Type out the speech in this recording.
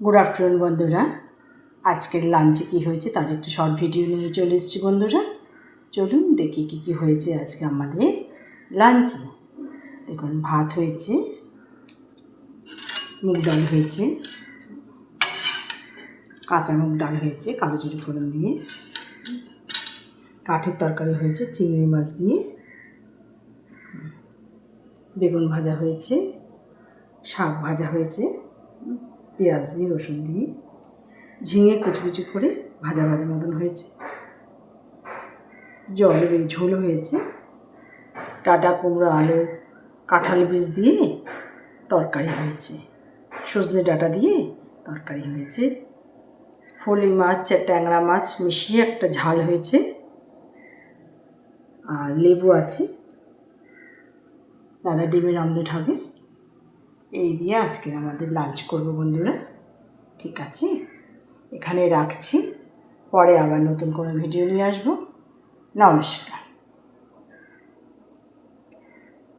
Good afternoon বন্ধুরা। আজকের লাঞ্চে কী হয়েছে তার একটু শর্ট ভিডিও নিয়ে চলে এসেছি বন্ধুরা। চলুন দেখি কী হয়েছে আজকে আমাদের লাঞ্চে। দেখুন, ভাত হয়েছে, মুগ ডাল হয়েছে, কাঁচা মুগ ডাল হয়েছে কালো জিরে ফোড়ন দিয়ে, কাঠের তরকারি হয়েছে চিংড়ি মাছ দিয়ে, বেগুন ভাজা হয়েছে, শাক ভাজা হয়েছে পেঁয়াজ দিয়ে রসুন দিয়ে, ঝিঙে কুচি কুচি করে ভাজা ভাজা মতন হয়েছে, জলের ঝোল হয়েছে, ডাঁটা কুমড়ো আলু কাঁঠাল বীজ দিয়ে তরকারি হয়েছে, সজনে ডাঁটা দিয়ে তরকারি হয়েছে, ফলি মাছ ট্যাংরা মাছ মিশিয়ে একটা ঝাল হয়েছে, আর লেবু আছে, দাদা ডিমের অমলেট হবে। এই দিয়ে আজকে আমাদের লাঞ্চ করব বন্ধুরা। ঠিক আছে, এখানে রাখছি, পরে আবার নতুন কোনো ভিডিও নিয়ে আসবো। নমস্কার।